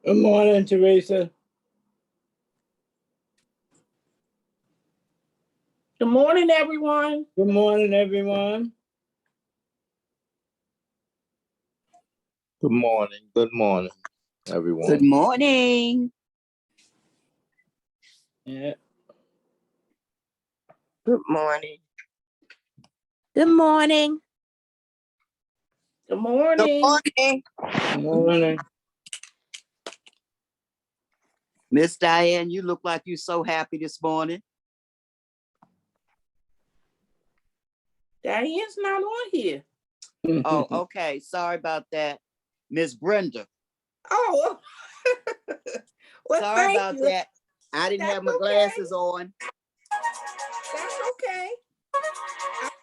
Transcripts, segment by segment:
Good morning, Teresa. Good morning, everyone. Good morning, everyone. Good morning, everyone. Good morning. Yeah. Good morning. Good morning. Good morning. Good morning. Good morning. Miss Diane, you look like you're so happy this morning. Diane's not on here. Oh, okay. Sorry about that. Miss Brenda. Oh, well, Sorry thank about you. that. I didn't have my glasses on. That's okay.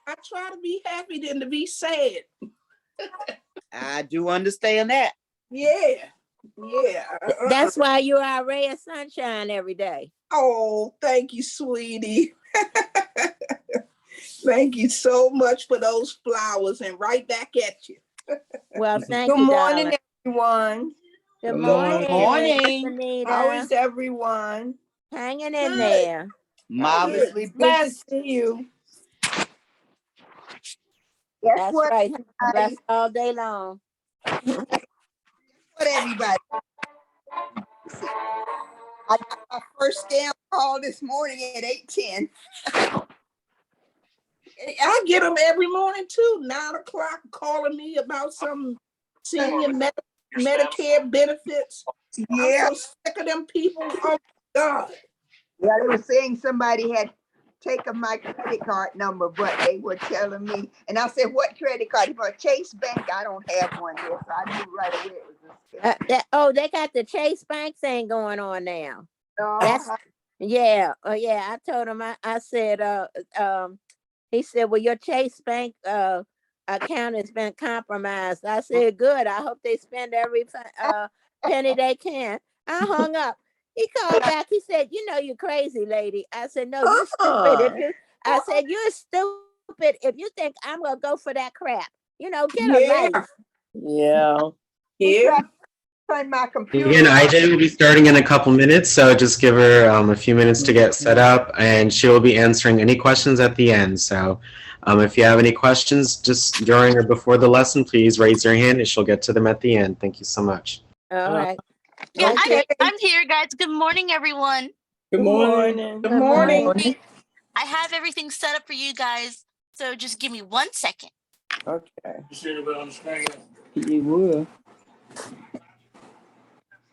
I try to be happy than to be sad. I do understand that. Yeah. That's why you are a ray of sunshine every day. Oh, thank you, sweetie. Thank you so much for those flowers, and right back at you. Well, thank Good you, morning, darling. everyone. Good morning. morning. Morning. How Anita. is everyone? Hanging in Good. there. Marvelously Good to blessed. see you. Guess That's what? right. Blessed all day long. What everybody? I got my first scam call this morning at 8:10. I get them every morning too. 9 o'clock calling me about some senior Medicare benefits. Yeah. I'm so sick of them people. Oh God. Yeah, they were saying somebody had taken my credit card number, but they were telling me, and I said, "What credit card?" For Chase Bank, I don't have one there, so I knew right away it was a scam. They got the Chase Bank thing going on now. Uh-huh. Yeah. I told him, I said, he said, well, your Chase Bank account has been compromised. I said, good. I hope they spend every penny they can. I hung up. He called back. He said, you're crazy, lady. I said, no, you're stupid. I said, you're stupid if you think I'm going to go for that crap. Get a life. Yeah. He Yeah. tried to turn my computer Again, off. IJ will be starting in a couple minutes, so just give her a few minutes to get set up, and she will be answering any questions at the end. So if you have any questions just during or before the lesson, please raise your hand and she'll get to them at the end. Thank you so much. All right. Yeah, Okay. I'm here, guys. Good morning, everyone. Good morning. Good morning. I have everything set up for you guys, so just give me 1 second. Okay. You see anybody on the screen? You will.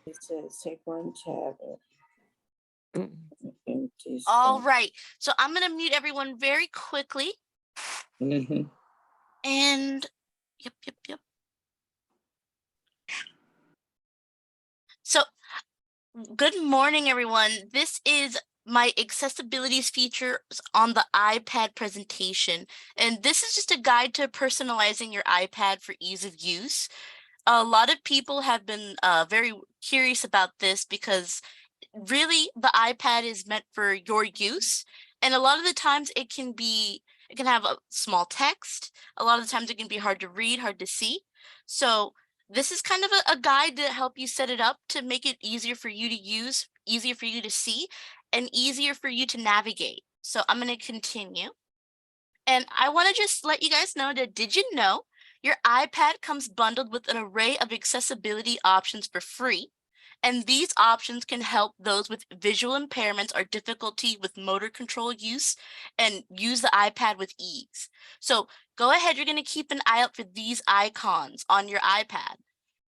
It says take one tablet. All right, so I'm gonna mute everyone very quickly. Mm-hmm. And yep. So good morning, everyone. This is my accessibilities features on the iPad presentation. And this is just a guide to personalizing your iPad for ease of use. A lot of people have been very curious about this because really the iPad is meant for your use. And a lot of the times it can have a small text. A lot of the times it can be hard to read, hard to see. So this is kind of a guide to help you set it up to make it easier for you to use, easier for you to see, and easier for you to navigate. So I'm going to continue. And I want to just let you guys know that did you know your iPad comes bundled with an array of accessibility options for free. And these options can help those with visual impairments or difficulty with motor control use and use the iPad with ease. So go ahead, you're going to keep an eye out for these icons on your iPad.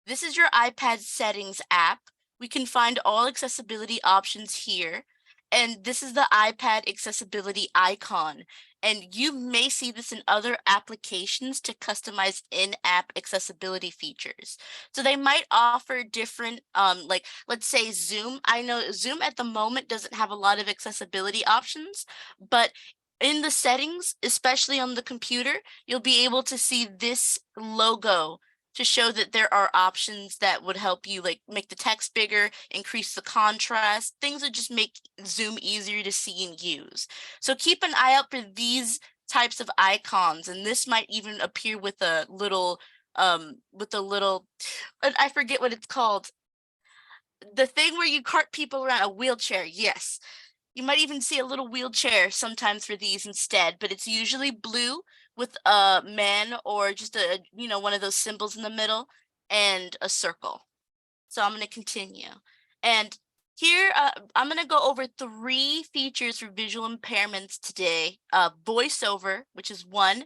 This is your iPad settings app. We can find all accessibility options here. And this is the iPad accessibility icon. And you may see this in other applications to customize in-app accessibility features. So they might offer different, like let's say Zoom. I know Zoom at the moment doesn't have a lot of accessibility options, but in the settings, especially on the computer, you'll be able to see this logo to show that there are options that would help you like make the text bigger, increase the contrast, things that just make Zoom easier to see and use. So keep an eye out for these types of icons, and this might even appear with a little with the little, I forget what it's called. The thing where you cart people around, a wheelchair. Yes. You might even see a little wheelchair sometimes for these instead, but it's usually blue with a man or just one of those symbols in the middle and a circle. So I'm going to continue. And here, I'm going to go over 3 features for visual impairments today. VoiceOver, which is 1,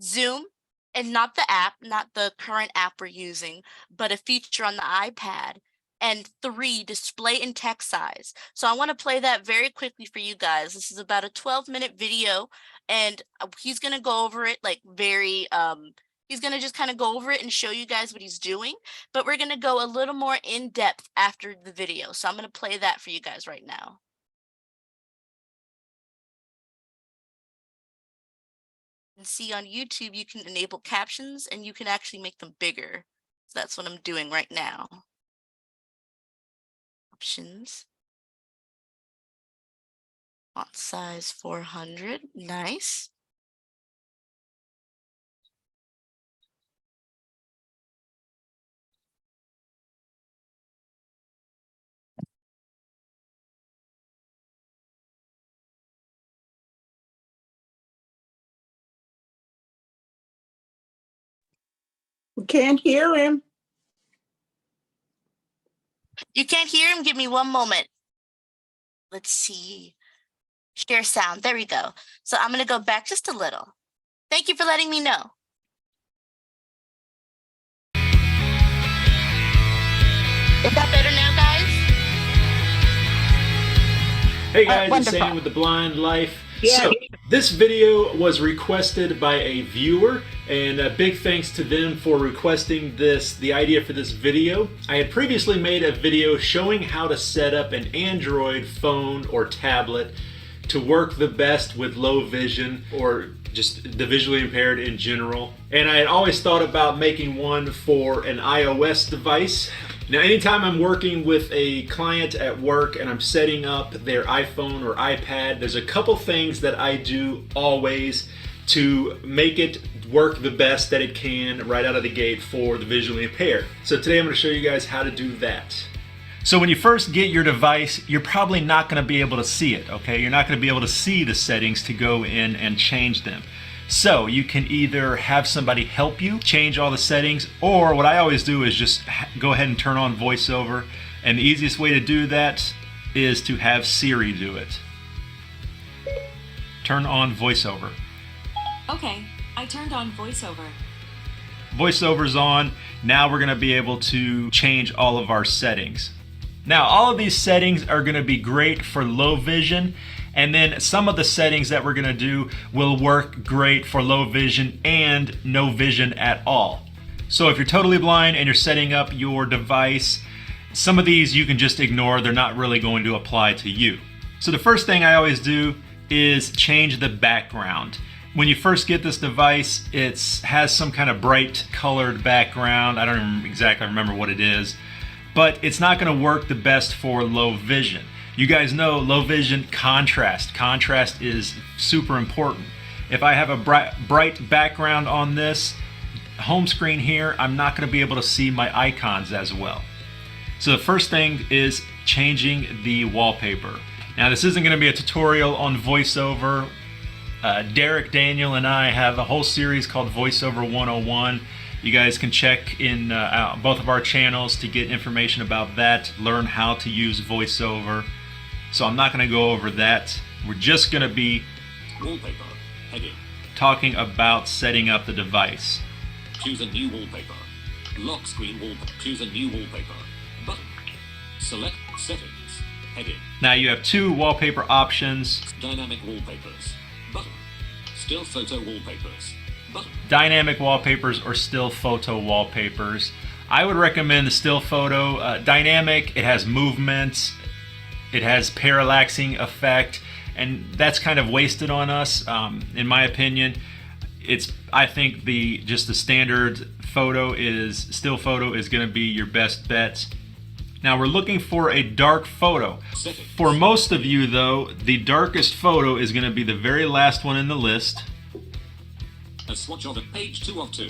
Zoom, and not the app, not the current app we're using, but a feature on the iPad. And 3, display and text size. So I want to play that very quickly for you guys. This is about a 12-minute video, and he's going to go over it like he's going to just kind of go over it and show you guys what he's doing, but we're going to go a little more in depth after the video. So I'm going to play that for you guys right now. And see, on YouTube, you can enable captions and you can actually make them bigger. So that's what I'm doing right now. Options. Font size 400. Nice. We can't hear him. You can't hear him? Give me one moment. Let's see. Share sound. There we go. So I'm going to go back just a little. Thank you for letting me know. Is that better now, guys? Hey guys, it's Wonderful. Sam with The Blind Life. Yeah. So, this video was requested by a viewer, and a big thanks to them for requesting the idea for this video. I had previously made a video showing how to set up an Android phone or tablet to work the best with low vision or just the visually impaired in general. And I had always thought about making one for an iOS device. Now, anytime I'm working with a client at work and I'm setting up their iPhone or iPad, there's a couple things that I do always to make it work the best that it can right out of the gate for the visually impaired. So today I'm going to show you guys how to do that. So when you first get your device, you're probably not going to be able to see it, okay? You're not going to be able to see the settings to go in and change them. So you can either have somebody help you change all the settings, or what I always do is just go ahead and turn on VoiceOver. And the easiest way to do that is to have Siri do it. Turn on VoiceOver. Okay, I turned on VoiceOver. VoiceOver's on. Now we're going to be able to change all of our settings. Now, all of these settings are going to be great for low vision, and then some of the settings that we're going to do will work great for low vision and no vision at all. So if you're totally blind and you're setting up your device, some of these you can just ignore. They're not really going to apply to you. So the first thing I always do is change the background. When you first get this device, it has some kind of bright colored background. I don't exactly remember what it is, but it's not going to work the best for low vision. You guys know low vision contrast. Contrast is super important. If I have a bright background on this home screen here, I'm not going to be able to see my icons as well. So the first thing is changing the wallpaper. Now, this isn't going to be a tutorial on VoiceOver. Derek, Daniel, and I have a whole series called VoiceOver 101. You guys can check in both of our channels to get information about that, learn how to use VoiceOver. So I'm not going to go over that. We're just going to be Wallpaper. Heading. talking about setting up the device. Choose a new wallpaper. Lock screen wallpaper. Choose a new wallpaper. Button. Select settings. Heading. Now you have 2 wallpaper options. Dynamic wallpapers. Button. Still photo wallpapers. Button. Dynamic wallpapers or still photo wallpapers. I would recommend the still photo. Dynamic, it has movement, it has parallaxing effect, and that's kind of wasted on us, in my opinion. I think just the standard photo still photo is going to be your best bet. Now we're looking for a dark photo. Settings. For most of you though, the darkest photo is going to be the very last one in the list. A swatch of it. Page 2 of 2.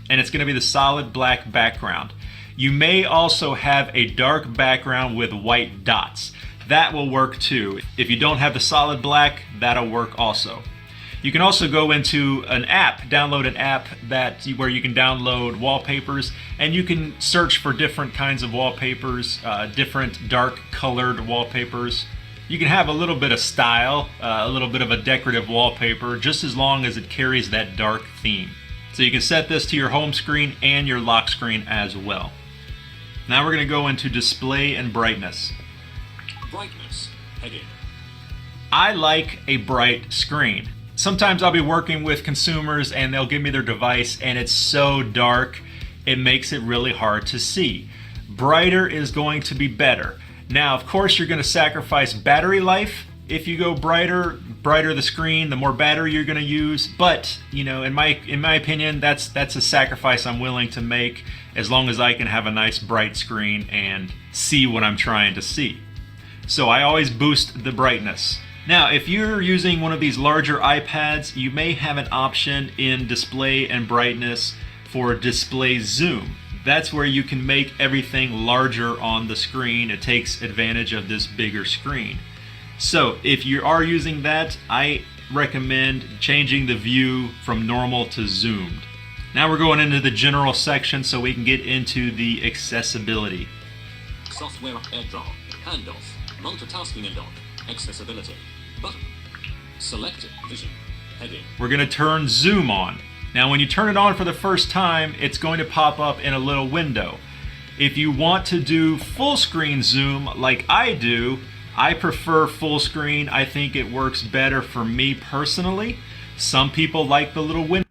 and it's going to be the solid black background. You may also have a dark background with white dots. That will work too. If you don't have the solid black, that'll work also. You can also go into an app, download an app where you can download wallpapers, and you can search for different kinds of wallpapers, different dark colored wallpapers. You can have a little bit of style, a little bit of a decorative wallpaper, just as long as it carries that dark theme. So you can set this to your home screen and your lock screen as well. Now we're going to go into display and brightness. Brightness. Heading. I like a bright screen. Sometimes I'll be working with consumers and they'll give me their device and it's so dark, it makes it really hard to see. Brighter is going to be better. Now, of course, you're going to sacrifice battery life. If you go brighter the screen, the more battery you're going to use. But, you know, in my opinion, that's a sacrifice I'm willing to make as long as I can have a nice bright screen and see what I'm trying to see. So I always boost the brightness. Now, if you're using one of these larger iPads, you may have an option in display and brightness for display zoom. That's where you can make everything larger on the screen. It takes advantage of this bigger screen. So if you are using that, I recommend changing the view from normal to zoomed. Now we're going into the general section so we can get into the accessibility. Software AirDrop. Handoff. Multitasking and dock. Accessibility. Button. Select vision. Heading. We're going to turn zoom on. Now when you turn it on for the first time, it's going to pop up in a little window. If you want to do full screen zoom like I do, I prefer full screen. I think it works better for me personally. Some people like the little window.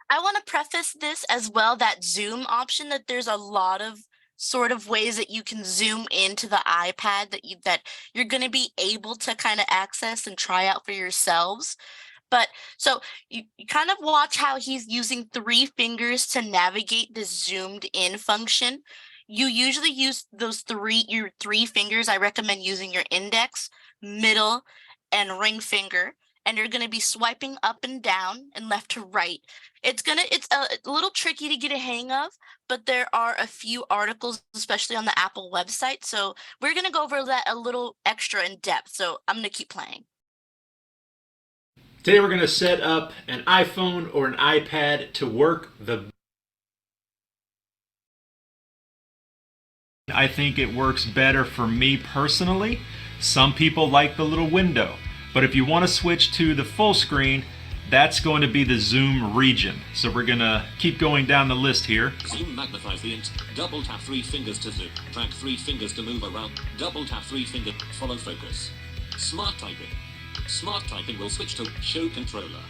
I want to preface this as well, that zoom option, that there's a lot of sort of ways that you can zoom into the iPad that you're going to be able to kind of access and try out for yourselves. But so you kind of watch how he's using 3 fingers to navigate this zoomed in function. You usually use your three fingers. I recommend using your index, middle, and ring finger. And you're going to be swiping up and down and left to right. It's a little tricky to get a hang of, but there are a few articles, especially on the Apple website. So we're going to go over that a little extra in depth. So I'm going to keep playing. Today we're going to set up an iPhone or an iPad to work I think it works better for me personally. Some people like the little window. But if you want to switch to the full screen, that's going to be the zoom region. So we're going to keep going down the list here. Zoom magnifies the int. Double tap 3 fingers to zoom. Drag 3 fingers to move around. Double tap 3 fingers. Follow focus. Smart typing. Smart typing will switch to show controller.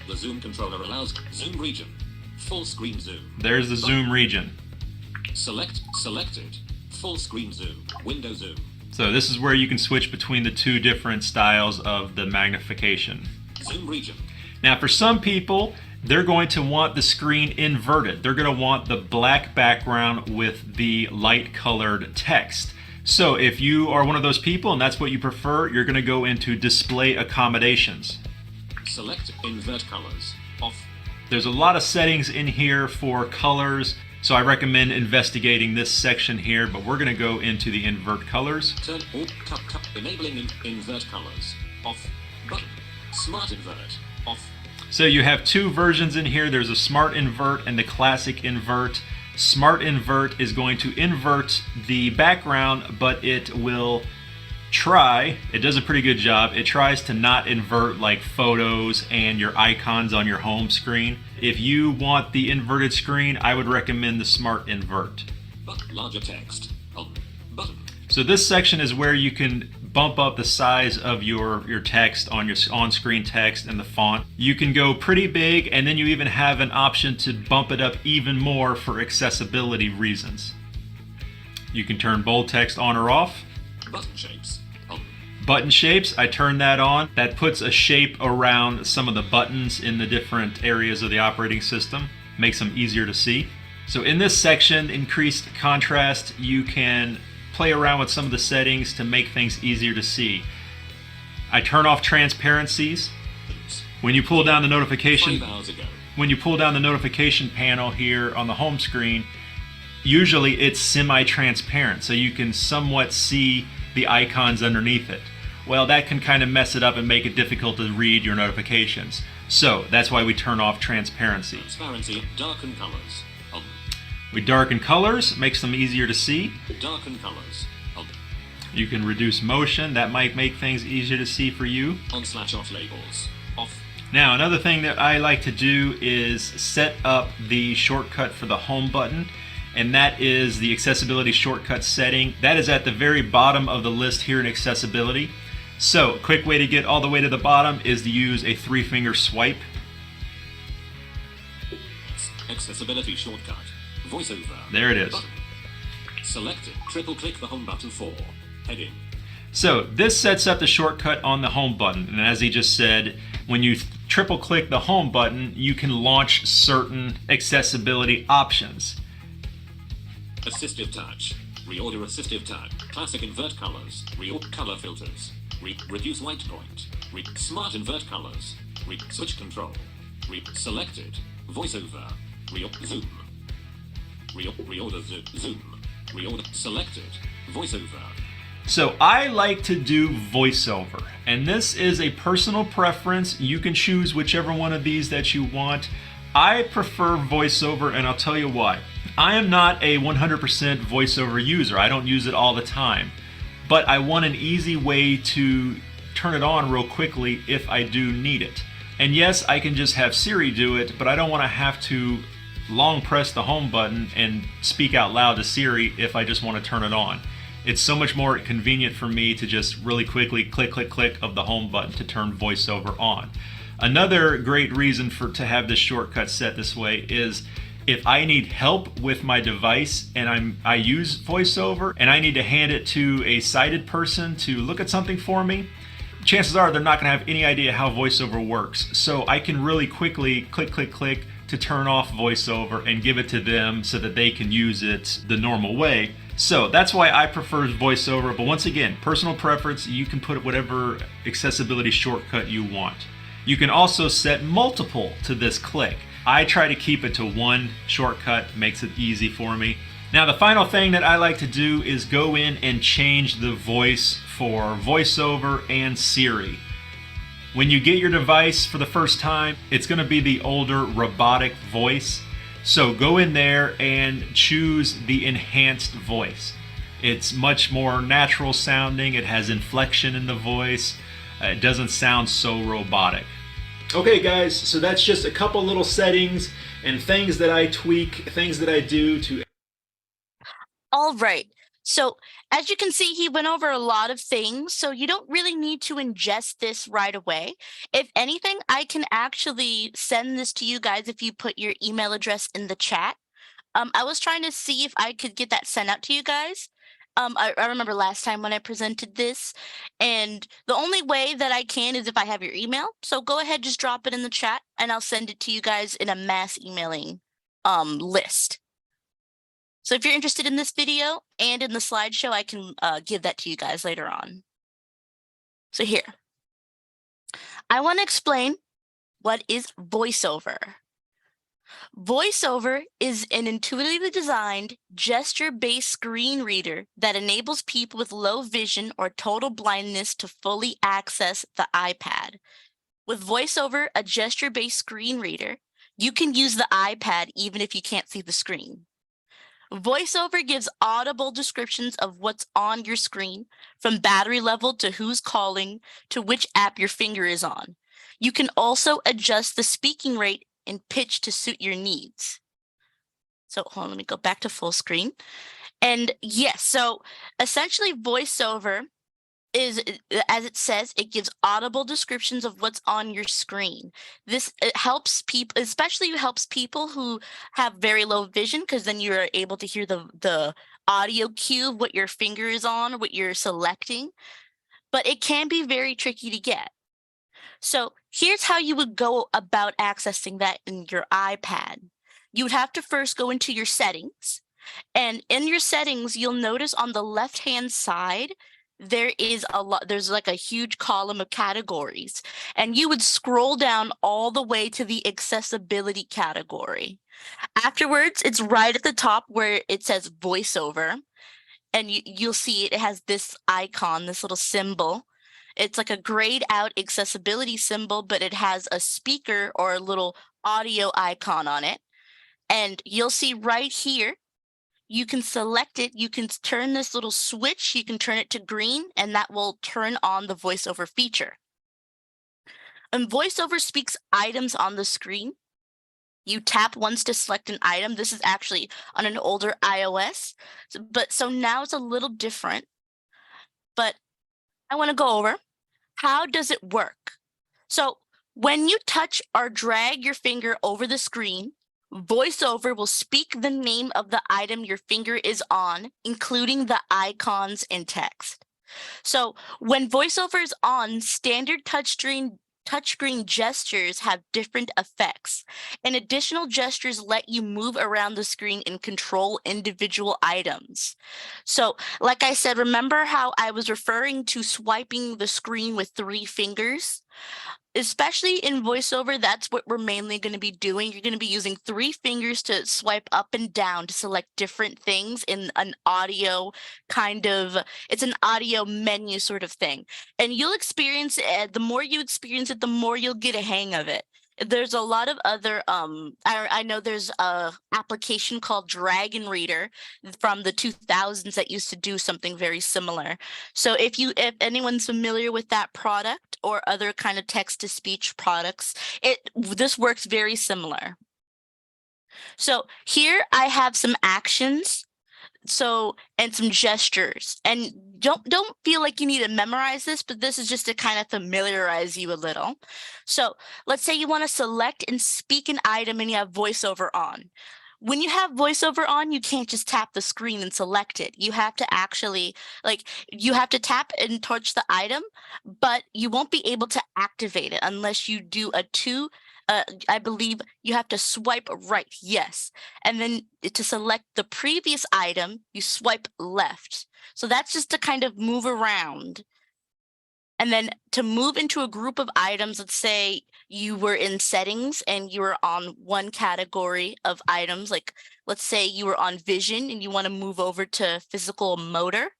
The zoom controller allows zoom region. Full screen zoom. There's the zoom region. Selected. Full screen zoom. Window zoom. So this is where you can switch between the 2 different styles of the magnification. Zoom region. Now for some people, they're going to want the screen inverted. They're going to want the black background with the light colored text. So if you are one of those people and that's what you prefer, you're going to go into display accommodations. Select invert colors. Off. There's a lot of settings in here for colors. So I recommend investigating this section here, but we're going to go into the invert colors. Turn enabling invert colors. Off. Button. Smart invert. Off. So you have 2 versions in here. There's a smart invert and the classic invert. Smart invert is going to invert the background, but it will it does a pretty good job. It tries to not invert like photos and your icons on your home screen. If you want the inverted screen, I would recommend the smart invert. Larger text. Button. So this section is where you can bump up the size of your text on your on-screen text and the font. You can go pretty big, and then you even have an option to bump it up even more for accessibility reasons. You can turn bold text on or off. Button shapes. Button shapes, I turn that on. That puts a shape around some of the buttons in the different areas of the operating system. Makes them easier to see. So in this section, increased contrast, you can play around with some of the settings to make things easier to see. I turn off transparencies. When you pull down the notification, when you pull down the notification panel here on the home screen, usually it's semi-transparent, so you can somewhat see the icons underneath it. Well, that can kind of mess it up and make it difficult to read your notifications. So that's why we turn off transparency. Transparency, darken colors. We darken colors, makes them easier to see. Darken colors. You can reduce motion, that might make things easier to see for you. On/off labels. Off. Now, another thing that I like to do is set up the shortcut for the home button, and that is the accessibility shortcut setting. That is at the very bottom of the list here in accessibility. So, a quick way to get all the way to the bottom is to use a 3-finger swipe. Accessibility shortcut. VoiceOver. There it is. Button. Selected. Triple click the home button for heading. So this sets up the shortcut on the home button, and as he just said, when you triple click the home button, you can launch certain accessibility options. Assistive touch. Reorder assistive touch. Classic invert colors. Reorder color filters. Reduce white point. Smart invert colors. Switch control. Selected. VoiceOver. Zoom. Reorder zoom. Reorder selected. VoiceOver. So I like to do voiceover, and this is a personal preference. You can choose whichever one of these that you want. I prefer voiceover, and I'll tell you why. I am not a 100% voiceover user. I don't use it all the time, but I want an easy way to turn it on real quickly if I do need it. And yes, I can just have Siri do it, but I don't want to have to long press the home button and speak out loud to Siri if I just want to turn it on. It's so much more convenient for me to just really quickly click, click, click of the home button to turn voiceover on. Another great reason to have this shortcut set this way is if I need help with my device and I use voiceover and I need to hand it to a sighted person to look at something for me, chances are they're not going to have any idea how voiceover works. So I can really quickly click, click, click to turn off voiceover and give it to them so that they can use it the normal way. So that's why I prefer voiceover, but once again, personal preference, you can put whatever accessibility shortcut you want. You can also set multiple to this click. I try to keep it to one shortcut, makes it easy for me. Now the final thing that I like to do is go in and change the voice for voiceover and Siri. When you get your device for the first time, it's going to be the older robotic voice. So go in there and choose the enhanced voice. It's much more natural sounding, it has inflection in the voice, it doesn't sound so robotic. Okay guys, so that's just a couple little settings and things that I tweak, things that I do to... All right. So as you can see, he went over a lot of things, so you don't really need to ingest this right away. If anything, I can actually send this to you guys if you put your email address in the chat. I was trying to see if I could get that sent out to you guys. I remember last time when I presented this, and the only way that I can is if I have your email. So go ahead, just drop it in the chat, and I'll send it to you guys in a mass emailing list. So if you're interested in this video and in the slideshow, I can give that to you guys later on. So here, I want to explain what is VoiceOver. VoiceOver is an intuitively designed, gesture-based screen reader that enables people with low vision or total blindness to fully access the iPad. With VoiceOver, a gesture-based screen reader, you can use the iPad even if you can't see the screen. VoiceOver gives audible descriptions of what's on your screen, from battery level to who's calling to which app your finger is on. You can also adjust the speaking rate and pitch to suit your needs. So hold on, let me go back to full screen. And yes, so essentially VoiceOver is, as it says, it gives audible descriptions of what's on your screen. It helps people, especially helps people who have very low vision, because then you're able to hear the audio cue of what your finger is on, what you're selecting. But it can be very tricky to get. So here's how you would go about accessing that in your iPad. You would have to first go into your settings. And in your settings, you'll notice on the left-hand side, there's like a huge column of categories, and you would scroll down all the way to the accessibility category. Afterwards, it's right at the top where it says voiceover, and you'll see it has this icon, this little symbol. It's like a grayed out accessibility symbol, but it has a speaker or a little audio icon on it. And you'll see right here, you can select it. You can turn this little switch. You can turn it to green, and that will turn on the voiceover feature. And voiceover speaks items on the screen. You tap once to select an item. This is actually on an older iOS, so now it's a little different. But I want to go over how does it work. So when you touch or drag your finger over the screen, VoiceOver will speak the name of the item your finger is on, including the icons and text. So when VoiceOver is on, standard touchscreen gestures have different effects, and additional gestures let you move around the screen and control individual items. So like I said, remember how I was referring to swiping the screen with 3 fingers? Especially in VoiceOver, that's what we're mainly going to be doing. You're going to be using 3 fingers to swipe up and down to select different things in an audio it's an audio menu sort of thing. And you'll experience it, the more you experience it, the more you'll get a hang of it. There's a lot of other, I know there's a application called Dragon Reader from the 2000s that used to do something very similar. So if anyone's familiar with that product or other kind of text-to-speech products, this works very similar. So here I have some actions, and some gestures. And don't feel like you need to memorize this, but this is just to kind of familiarize you a little. So let's say you want to select and speak an item and you have VoiceOver on. When you have VoiceOver on, you can't just tap the screen and select it. You have to actually, you have to tap and touch the item, but you won't be able to activate it unless you do I believe you have to swipe right, yes. And then to select the previous item, you swipe left. So that's just to kind of move around. And then to move into a group of items, let's say you were in settings and you were on one category of items, like let's say you were on vision and you want to move over to physical motor,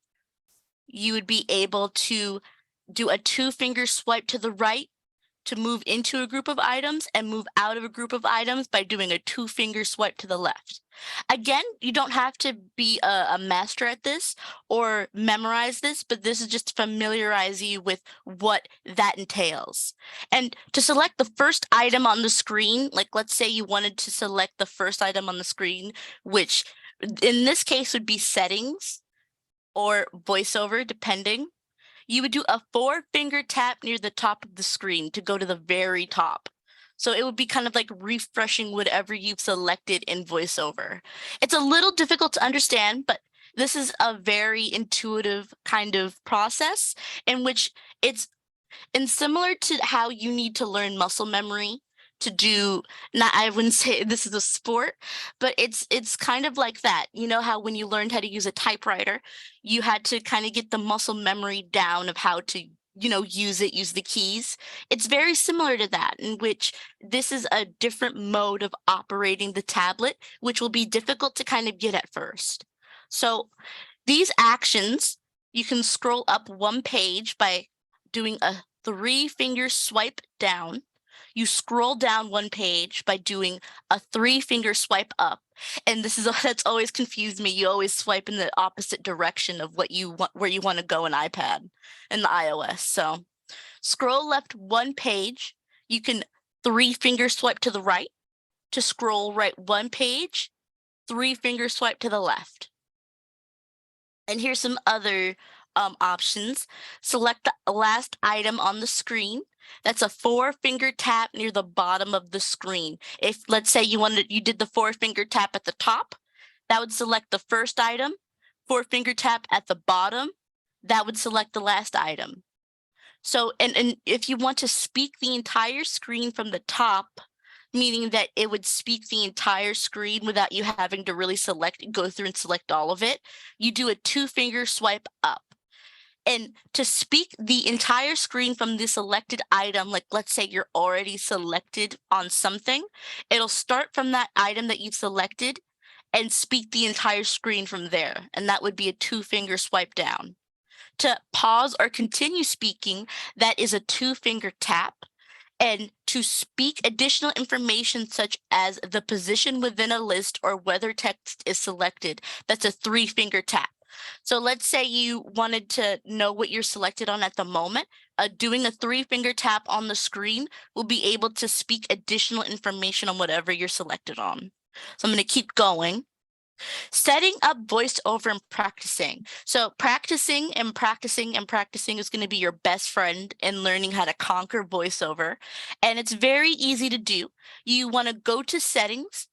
you would be able to do a 2-finger swipe to the right to move into a group of items and move out of a group of items by doing a 2-finger swipe to the left. Again, you don't have to be a master at this or memorize this, but this is just to familiarize you with what that entails. And to select the first item on the screen, like let's say you wanted to select the first item on the screen, which in this case would be settings or VoiceOver, depending. You would do a 4-finger tap near the top of the screen to go to the very top. So it would be kind of like refreshing whatever you've selected in VoiceOver. It's a little difficult to understand, but this is a very intuitive kind of process in which and similar to how you need to learn muscle memory to do, I wouldn't say this is a sport, but it's kind of like that. You know how when you learned how to use a typewriter, you had to kind of get the muscle memory down of how to, use the keys. It's very similar to that, in which this is a different mode of operating the tablet, which will be difficult to kind of get at first. So these actions, you can scroll up one page by doing a 3-finger swipe down. You scroll down one page by doing a 3-finger swipe up. And that's always confused me. You always swipe in the opposite direction of where you want to go in iPad and the iOS. So scroll left one page. You can 3-finger swipe to the right. To scroll right one page, 3-finger swipe to the left. And here's some other options. Select the last item on the screen. That's a 4-finger tap near the bottom of the screen. If let's say you did the 4-finger tap at the top, that would select the first item. 4-finger tap at the bottom, that would select the last item. So, and if you want to speak the entire screen from the top, meaning that it would speak the entire screen without you having to really go through and select all of it, you do a 2-finger swipe up. And to speak the entire screen from the selected item, like let's say you're already selected on something, it'll start from that item that you've selected and speak the entire screen from there. And that would be a 2-finger swipe down. To pause or continue speaking, that is a 2-finger tap. And to speak additional information such as the position within a list or whether text is selected, that's a 3-finger tap. So let's say you wanted to know what you're selected on at the moment. Doing a 3-finger tap on the screen will be able to speak additional information on whatever you're selected on. So I'm going to keep going. Setting up voiceover and practicing. So practicing and practicing and practicing is going to be your best friend in learning how to conquer voiceover. And it's very easy to do. You want to go to settings,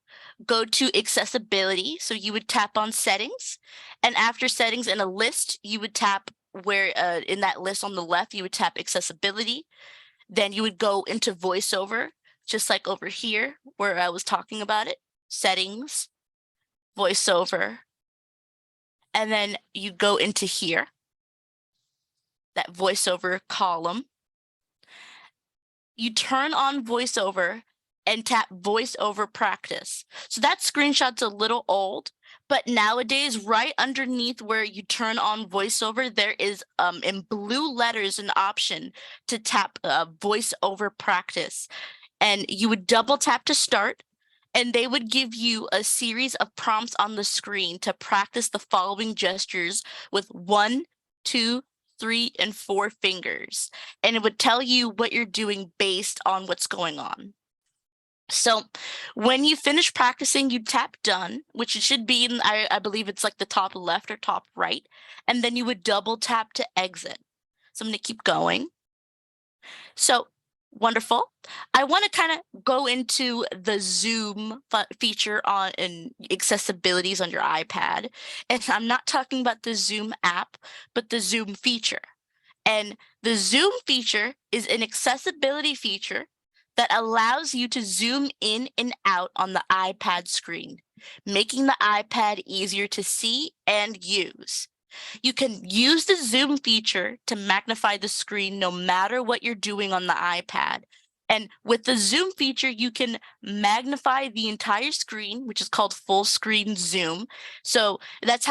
go to accessibility. So you would tap on settings, and after settings in a list, you would tap where in that list on the left, you would tap accessibility. Then you would go into voiceover, just like over here where I was talking about it, settings, voiceover, and then you go into here, that voiceover column. You turn on voiceover and tap voiceover practice. So that screenshot's a little old, but nowadays right underneath where you turn on voiceover, there is in blue letters an option to tap voiceover practice. And you would double tap to start, and they would give you a series of prompts on the screen to practice the following gestures with 1, 2, 3, and 4 fingers. And it would tell you what you're doing based on what's going on. So when you finish practicing, you tap done, which it should be in, I believe it's like the top left or top right. And then you would double tap to exit. So I'm going to keep going. So wonderful. I want to kind of go into the Zoom feature on and accessibilities on your iPad. And I'm not talking about the Zoom app, but the Zoom feature. And the Zoom feature is an accessibility feature that allows you to zoom in and out on the iPad screen, making the iPad easier to see and use. You can use the zoom feature to magnify the screen no matter what you're doing on the iPad. And with the zoom feature, you can magnify the entire screen, which is called full screen zoom. So that's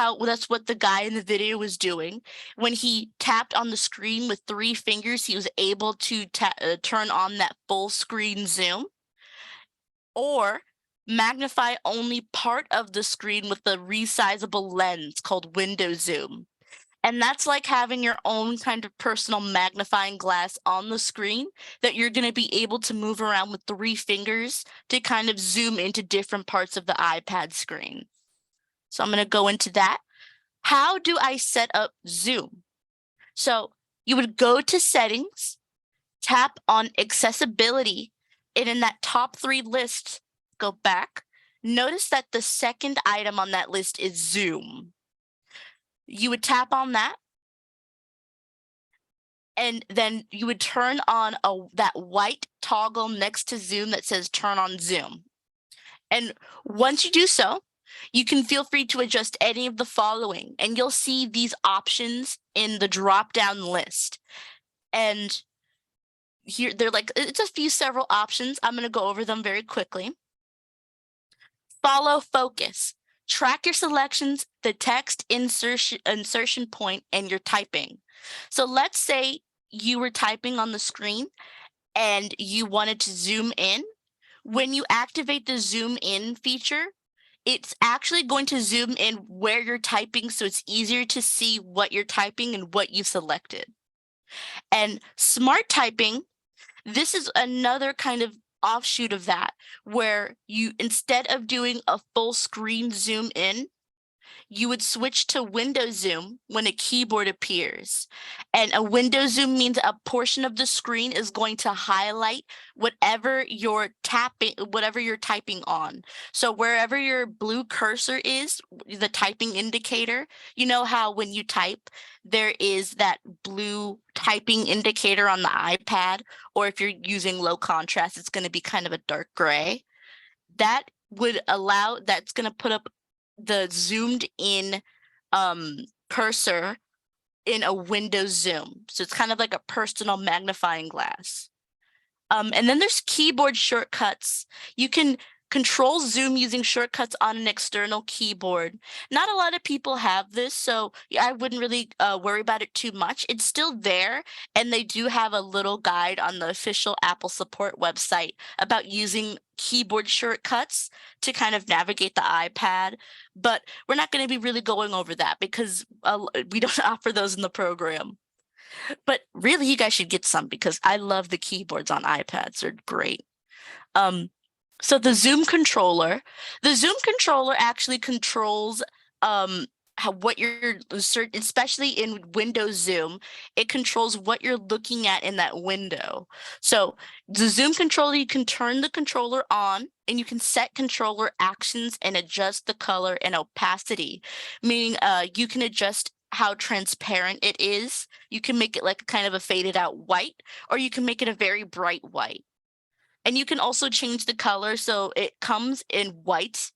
what the guy in the video was doing. When he tapped on the screen with 3 fingers, he was able to turn on that full screen zoom. Or magnify only part of the screen with the resizable lens called window zoom. And that's like having your own kind of personal magnifying glass on the screen that you're going to be able to move around with 3 fingers to kind of zoom into different parts of the iPad screen. So I'm going to go into that. How do I set up Zoom? So you would go to settings, tap on accessibility, and in that top 3 list, go back. Notice that the second item on that list is Zoom. You would tap on that, and then you would turn on that white toggle next to Zoom that says turn on Zoom. And once you do so, you can feel free to adjust any of the following, and you'll see these options in the drop-down list. And here, it's a few several options. I'm going to go over them very quickly. Follow focus. Track your selections, the text insertion point, and your typing. So let's say you were typing on the screen and you wanted to zoom in. When you activate the zoom in feature, it's actually going to zoom in where you're typing, so it's easier to see what you're typing and what you selected. And smart typing, this is another kind of offshoot of that, where you, instead of doing a full screen zoom in, you would switch to window zoom when a keyboard appears. And a window zoom means a portion of the screen is going to highlight whatever you're typing on. So wherever your blue cursor is, the typing indicator, you know how when you type, there is that blue typing indicator on the iPad, or if you're using low contrast, it's going to be kind of a dark gray. That's going to put up the zoomed in cursor in a window zoom. So it's kind of like a personal magnifying glass. And then there's keyboard shortcuts. You can control zoom using shortcuts on an external keyboard. Not a lot of people have this, so I wouldn't really worry about it too much. It's still there, and they do have a little guide on the official Apple support website about using keyboard shortcuts to kind of navigate the iPad. But we're not going to be really going over that because we don't offer those in the program. But really, you guys should get some because I love the keyboards on iPads. They're great. So the Zoom controller actually controls what you're, especially in Windows Zoom, it controls what you're looking at in that window. So the Zoom controller, you can turn the controller on and you can set controller actions and adjust the color and opacity, meaning you can adjust how transparent it is. You can make it like kind of a faded out white, or you can make it a very bright white. And you can also change the color so it comes in white,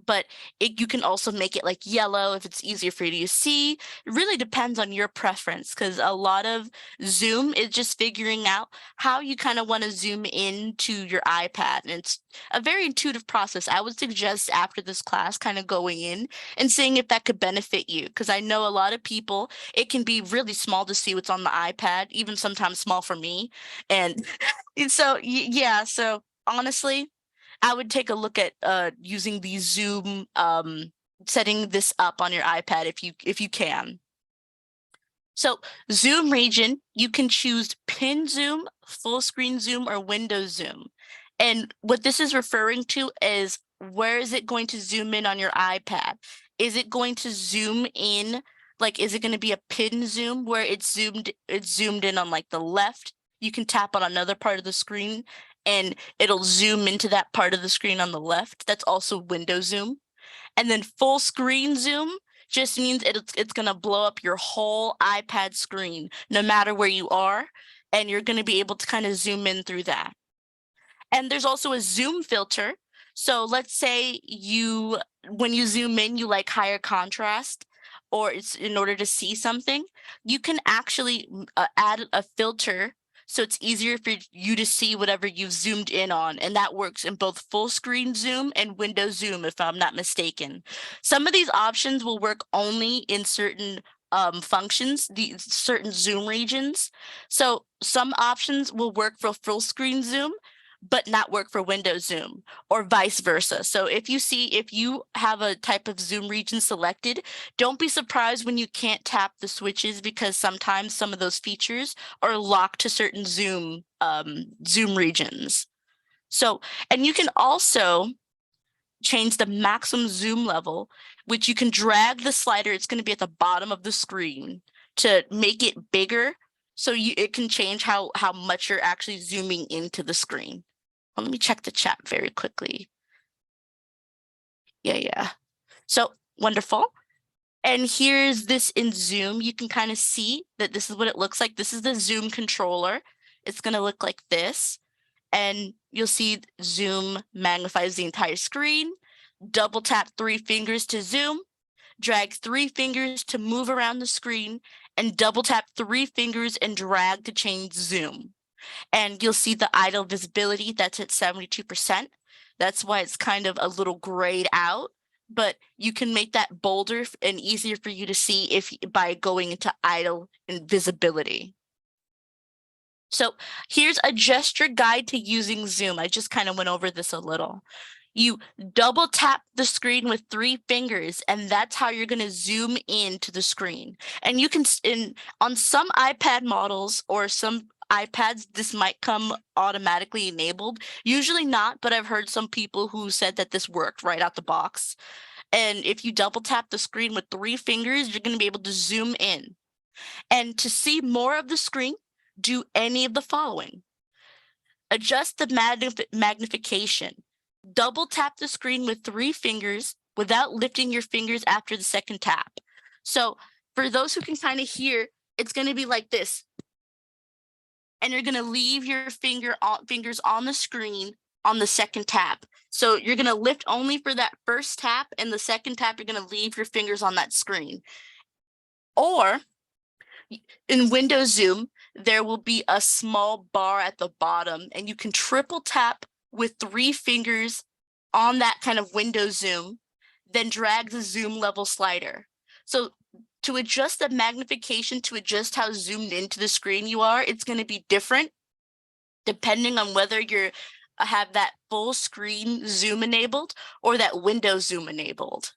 but you can also make it like yellow if it's easier for you to see. It really depends on your preference because a lot of Zoom is just figuring out how you kind of want to zoom into your iPad. And it's a very intuitive process. I would suggest after this class kind of going in and seeing if that could benefit you because I know a lot of people, it can be really small to see what's on the iPad, even sometimes small for me. And so, yeah, so honestly, I would take a look at using the Zoom, setting this up on your iPad if you can. So Zoom region, you can choose pin zoom, full screen zoom, or window zoom. And what this is referring to is where is it going to zoom in on your iPad? Is it going to zoom in, like, is it going to be a pin zoom where it's zoomed in on like the left? You can tap on another part of the screen and it'll zoom into that part of the screen on the left. That's also window zoom. And then full screen zoom just means it's going to blow up your whole iPad screen, no matter where you are. And you're going to be able to kind of zoom in through that. And there's also a zoom filter. So let's say when you zoom in, you like higher contrast, or it's in order to see something, you can actually add a filter so it's easier for you to see whatever you've zoomed in on. And that works in both full screen zoom and window zoom, if I'm not mistaken. Some of these options will work only in certain functions, the certain zoom regions. So some options will work for full screen zoom, but not work for window zoom, or vice versa. So if you have a type of zoom region selected, don't be surprised when you can't tap the switches because sometimes some of those features are locked to certain zoom regions. So, and you can also change the maximum zoom level, which you can drag the slider. It's going to be at the bottom of the screen to make it bigger. So it can change how much you're actually zooming into the screen. Well, let me check the chat very quickly. Yeah. So wonderful. And here's this in Zoom. You can kind of see that this is what it looks like. This is the Zoom controller. It's going to look like this. And you'll see Zoom magnifies the entire screen. Double tap 3 fingers to zoom. Drag 3 fingers to move around the screen. And double tap 3 fingers and drag to change zoom. And you'll see the idle visibility, that's at 72%. That's why it's kind of a little grayed out, but you can make that bolder and easier for you to see by going into idle and visibility. So here's a gesture guide to using Zoom. I just kind of went over this a little. You double tap the screen with 3 fingers, and that's how you're going to zoom into the screen. And you can, on some iPad models or some iPads, this might come automatically enabled. Usually not, but I've heard some people who said that this worked right out the box. And if you double tap the screen with 3 fingers, you're going to be able to zoom in. And to see more of the screen, do any of the following. Adjust the magnification. Double tap the screen with 3 fingers without lifting your fingers after the second tap. So for those who can kind of hear, it's going to be like this. And you're going to leave your fingers on the screen on the second tap. So you're going to lift only for that first tap, and the second tap, you're going to leave your fingers on that screen. Or In Windows Zoom, there will be a small bar at the bottom, and you can triple tap with 3 fingers on that kind of Windows Zoom, then drag the zoom level slider. So to adjust the magnification, to adjust how zoomed into the screen you are, it's going to be different depending on whether you're have that full screen zoom enabled or that window zoom enabled.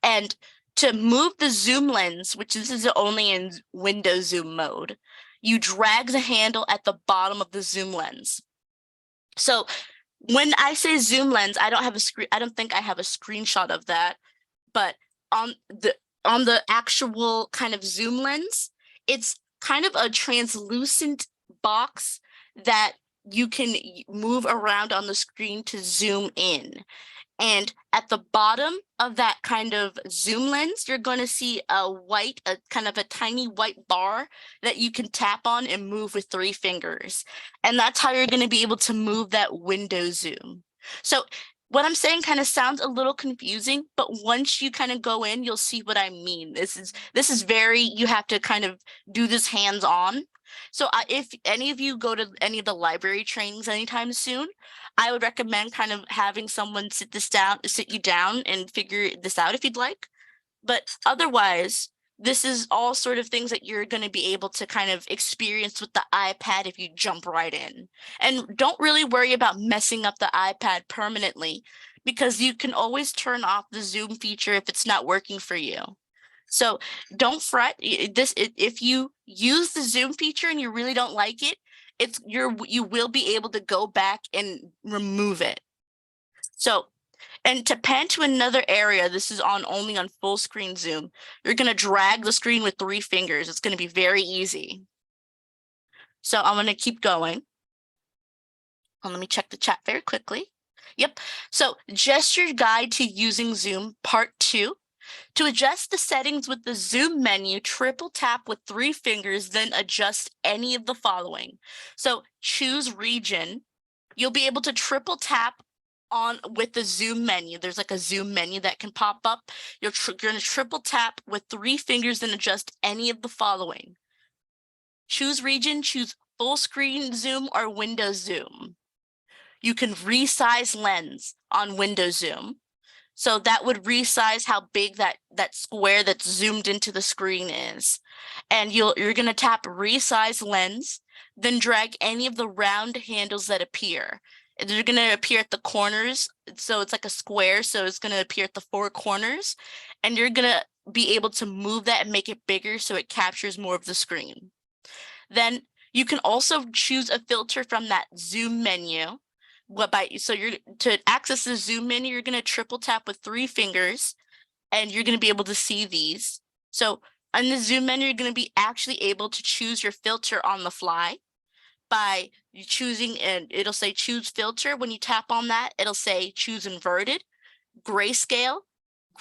And to move the zoom lens, which this is only in window zoom mode, you drag the handle at the bottom of the zoom lens. So when I say zoom lens, I don't think I have a screenshot of that, but on the actual kind of zoom lens, it's kind of a translucent box that you can move around on the screen to zoom in. And at the bottom of that kind of zoom lens, you're going to see a kind of a tiny white bar that you can tap on and move with 3 fingers. And that's how you're going to be able to move that window zoom. So what I'm saying kind of sounds a little confusing, but once you kind of go in, you'll see what I mean. This is very, you have to kind of do this hands-on. So if any of you go to any of the library trainings anytime soon, I would recommend kind of having someone sit you down and figure this out if you'd like. But otherwise, this is all sort of things that you're going to be able to kind of experience with the iPad if you jump right in. And don't really worry about messing up the iPad permanently, because you can always turn off the zoom feature if it's not working for you. So don't fret. If you use the zoom feature and you really don't like it, you will be able to go back and remove it. So, and to pan to another area, this is only on full screen zoom. You're going to drag the screen with 3 fingers. It's going to be very easy. So I'm going to keep going. Let me check the chat very quickly. Yep. So gesture guide to using Zoom part 2. To adjust the settings with the zoom menu, triple tap with 3 fingers, then adjust any of the following. So choose region. You'll be able to triple tap with the zoom menu. There's like a zoom menu that can pop up. You're going to triple tap with 3 fingers, then adjust any of the following. Choose region, choose full screen zoom or window zoom. You can resize lens on window zoom. So that would resize how big that square that's zoomed into the screen is. And you're going to tap resize lens, then drag any of the round handles that appear. They're going to appear at the corners. So it's like a square. So it's going to appear at the 4 corners. And you're going to be able to move that and make it bigger so it captures more of the screen. Then you can also choose a filter from that zoom menu. To access the zoom menu, you're going to triple tap with 3 fingers, and you're going to be able to see these. So on the zoom menu, you're going to be actually able to choose your filter on the fly by choosing, and it'll say choose filter. When you tap on that, it'll say choose inverted, grayscale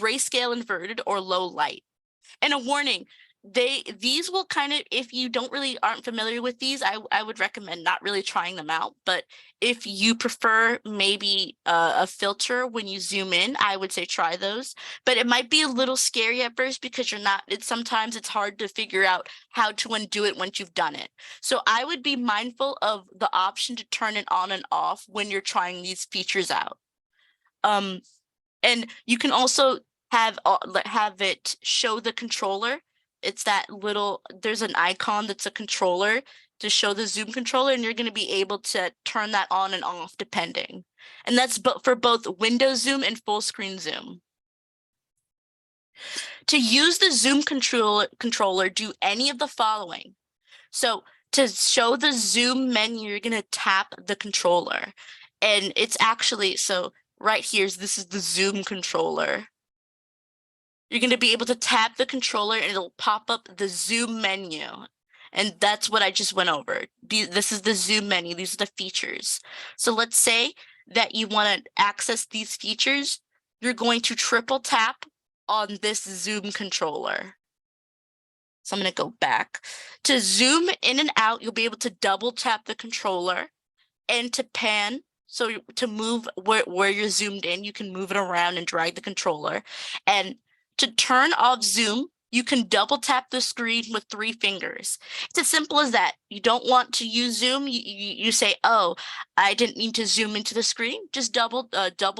inverted, or low light. And a warning, these will kind of, if you aren't familiar with these, I would recommend not really trying them out. But if you prefer maybe a filter when you zoom in, I would say try those. But it might be a little scary at first because sometimes it's hard to figure out how to undo it once you've done it. So I would be mindful of the option to turn it on and off when you're trying these features out. And you can also have it show the controller. It's there's an icon that's a controller to show the zoom controller, and you're going to be able to turn that on and off depending. And that's for both window zoom and full screen zoom. To use the zoom controller, do any of the following. So to show the zoom menu, you're going to tap the controller. And it's actually, so right here, this is the zoom controller. You're going to be able to tap the controller and it'll pop up the zoom menu. And that's what I just went over. This is the zoom menu. These are the features. So let's say that you want to access these features. You're going to triple tap on this zoom controller. So I'm going to go back. To zoom in and out, you'll be able to double tap the controller, and to pan. So to move where you're zoomed in, you can move it around and drag the controller. And to turn off zoom, You can double tap the screen with 3 fingers. It's as simple as that. You don't want to use zoom. You say, oh, I didn't mean to zoom into the screen. Just double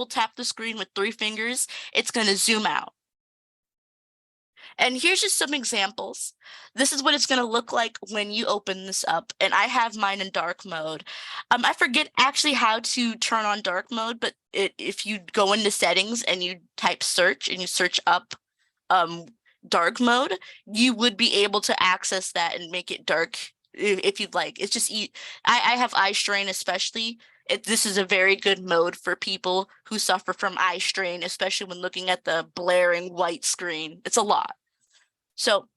tap the screen with 3 fingers. It's going to zoom out. And here's just some examples. This is what it's going to look like when you open this up. And I have mine in dark mode. I forget actually how to turn on dark mode, but if you go into settings and you type search and you search up dark mode, you would be able to access that and make it dark if you'd like. It's just, I have eye strain especially. This is a very good mode for people who suffer from eye strain, especially when looking at the blaring white screen. It's a lot. So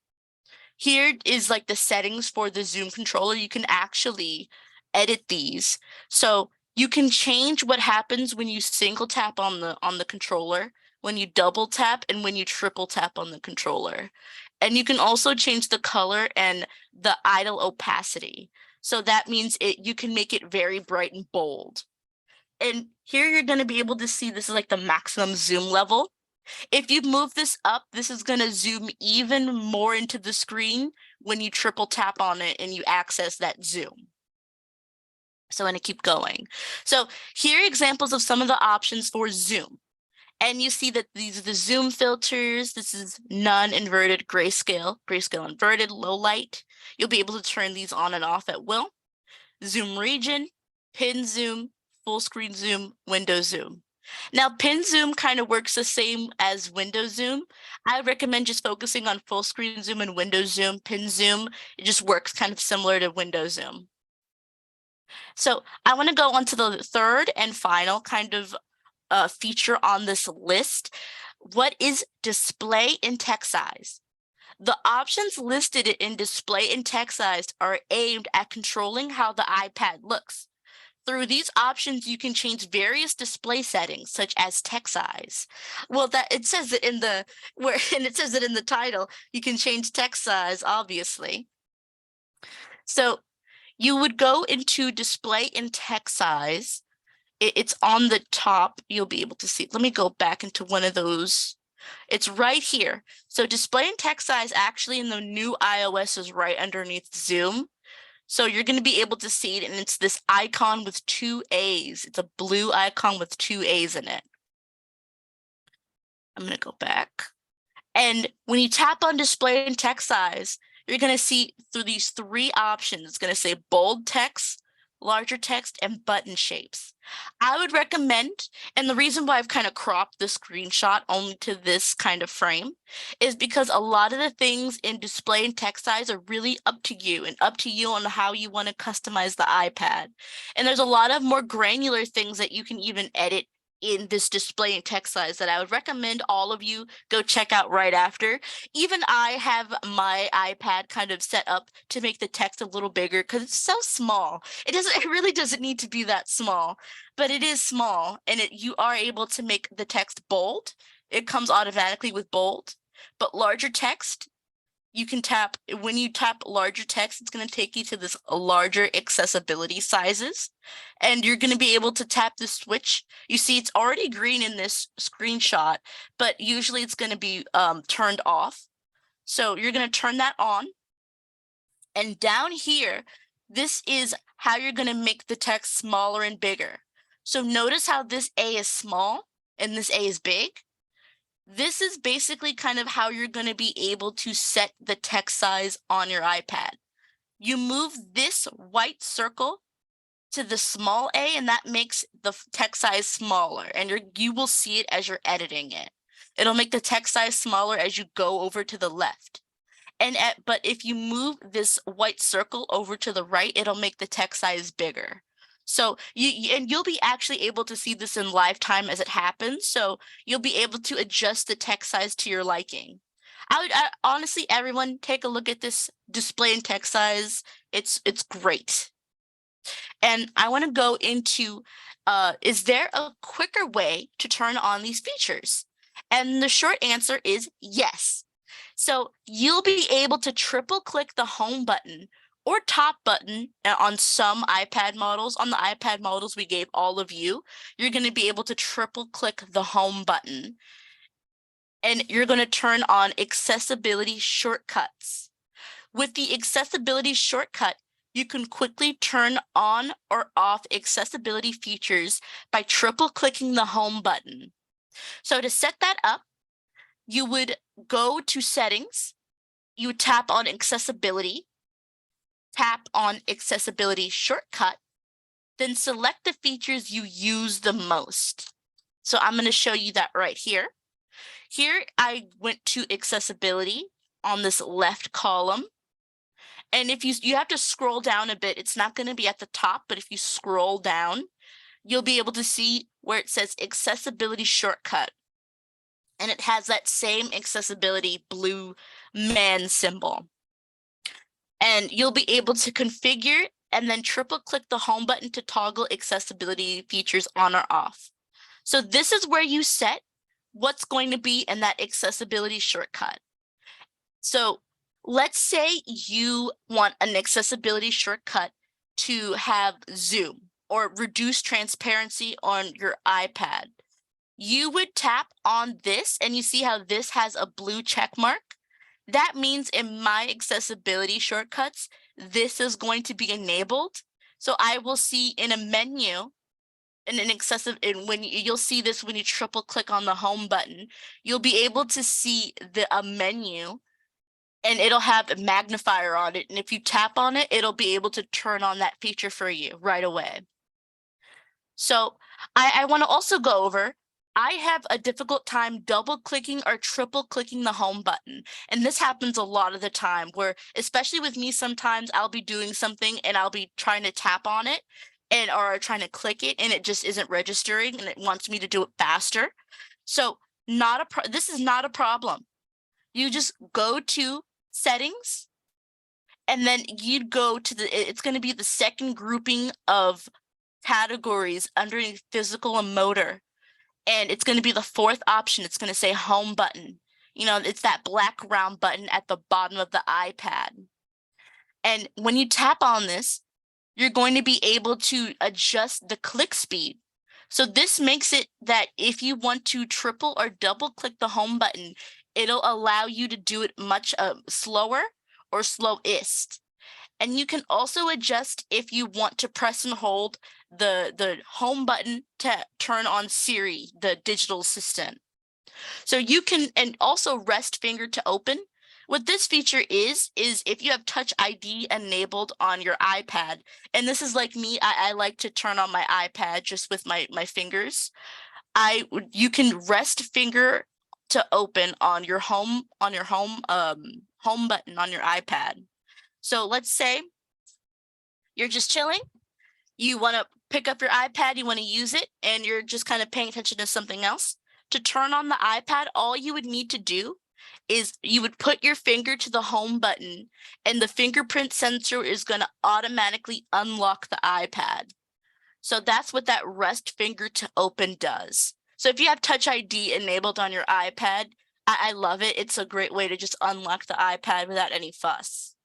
here is like the settings for the Zoom controller. You can actually edit these. So you can change what happens when you single tap on the controller, when you double tap, and when you triple tap on the controller. And you can also change the color and the idle opacity. So that means you can make it very bright and bold. And here you're going to be able to see this is like the maximum zoom level. If you move this up, this is going to zoom even more into the screen when you triple tap on it and you access that zoom. So I'm going to keep going. So here are examples of some of the options for zoom. And you see that these are the zoom filters. This is none, inverted, grayscale, grayscale inverted, low light. You'll be able to turn these on and off at will. Zoom region, pin zoom, full screen zoom, window zoom. Now, pin zoom kind of works the same as window zoom. I recommend just focusing on full screen zoom and window zoom. Pin zoom, it just works kind of similar to window zoom. So I want to go on to the third and final kind of feature on this list. What is display and text size? The options listed in display and text size are aimed at controlling how the iPad looks. Through these options, you can change various display settings, such as text size. Well, it says it in the and it says it in the title. You can change text size, obviously. So you would go into display and text size. It's on the top. You'll be able to see. Let me go back into one of those. It's right here. So display and text size actually in the new iOS is right underneath Zoom. So you're going to be able to see it, and it's this icon with 2 A's. It's a blue icon with 2 A's in it. I'm going to go back. And when you tap on display and text size, you're going to see through these 3 options. It's going to say bold text, larger text, and button shapes. I would recommend, and the reason why I've kind of cropped the screenshot only to this kind of frame is because a lot of the things in display and text size are really up to you and up to you on how you want to customize the iPad. And there's a lot of more granular things that you can even edit in this display and text size that I would recommend all of you go check out right after. Even I have my iPad kind of set up to make the text a little bigger because it's so small. It really doesn't need to be that small, but it is small, and you are able to make the text bold. It comes automatically with bold, but larger text, you can tap, when you tap larger text, it's going to take you to this larger accessibility sizes. And you're going to be able to tap the switch. You see it's already green in this screenshot, but usually it's going to be turned off. So you're going to turn that on. And down here, this is how you're going to make the text smaller and bigger. So notice how this A is small and this A is big. This is basically kind of how you're going to be able to set the text size on your iPad. You move this white circle to the small A, and that makes the text size smaller, and you will see it as you're editing it. It'll make the text size smaller as you go over to the left. But if you move this white circle over to the right, it'll make the text size bigger. So you'll be actually able to see this in live time as it happens. So you'll be able to adjust the text size to your liking. Honestly, everyone, take a look at this display and text size. It's great. And I want to go into, is there a quicker way to turn on these features? And the short answer is yes. So you'll be able to triple click the home button or top button on some iPad models. On the iPad models we gave all of you, you're going to be able to triple click the home button. and you're going to turn on accessibility shortcuts. With the accessibility shortcut, you can quickly turn on or off accessibility features by triple clicking the home button. So to set that up, you would go to settings, you would tap on accessibility, tap on accessibility shortcut, then select the features you use the most. So I'm going to show you that right here. Here I went to accessibility on this left column. And if you have to scroll down a bit, it's not going to be at the top, but if you scroll down, you'll be able to see where it says accessibility shortcut. And it has that same accessibility blue man symbol. And you'll be able to configure and then triple click the home button to toggle accessibility features on or off. So this is where you set what's going to be in that accessibility shortcut. So let's say you want an accessibility shortcut to have zoom or reduce transparency on your iPad. You would tap on this and you see how this has a blue check mark. That means in my accessibility shortcuts, this is going to be enabled. So I will see in a menu and when you'll see this when you triple click on the home button, you'll be able to see a menu and it'll have a magnifier on it. And if you tap on it, it'll be able to turn on that feature for you right away. So I want to also go over, I have a difficult time double clicking or triple clicking the home button. And this happens a lot of the time where, especially with me, sometimes I'll be doing something and I'll be trying to tap on it or trying to click it and it just isn't registering and it wants me to do it faster. So this is not a problem. You just go to settings and then you'd go to it's going to be the second grouping of categories underneath physical and motor. And it's going to be the fourth option. It's going to say home button. You know, it's that black round button at the bottom of the iPad. And when you tap on this, you're going to be able to adjust the click speed. So this makes it that if you want to triple or double click the home button, it'll allow you to do it much slower or slowest. And you can also adjust if you want to press and hold the home button to turn on Siri, the digital assistant. So you can, and also rest finger to open. What this feature is if you have Touch ID enabled on your iPad, and this is like me, I like to turn on my iPad just with my fingers. You can rest finger to open on your home button on your iPad. So let's say you're just chilling, you want to pick up your iPad, you want to use it, and you're just kind of paying attention to something else. To turn on the iPad, all you would need to do is you would put your finger to the home button and the fingerprint sensor is going to automatically unlock the iPad. So that's what that rest finger to open does. So if you have Touch ID enabled on your iPad, I love it. It's a great way to just unlock the iPad without any fuss.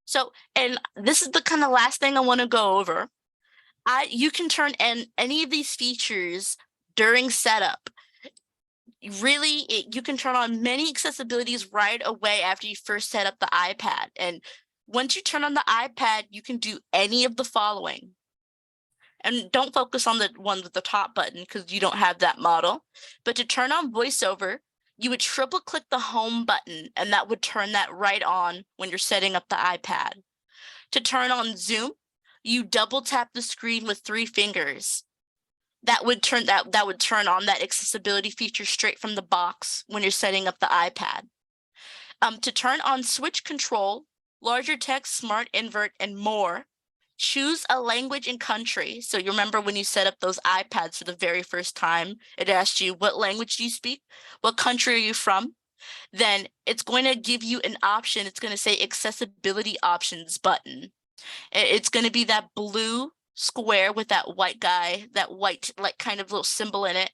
So, and this is the kind of last thing I want to go over. You can turn in any of these features during setup. Really, you can turn on many accessibilities right away after you first set up the iPad. And once you turn on the iPad, you can do any of the following. And don't focus on the one with the top button because you don't have that model. But to turn on VoiceOver, you would triple click the home button and that would turn that right on when you're setting up the iPad. To turn on Zoom, you double tap the screen with 3 fingers. That would turn on that accessibility feature straight from the box when you're setting up the iPad. To turn on switch control, larger text, smart invert, and more, choose a language and country. So you remember when you set up those iPads for the very first time, it asked you, what language do you speak? What country are you from? Then it's going to give you an option. It's going to say accessibility options button. It's going to be that blue square with that white guy, that white like kind of little symbol in it.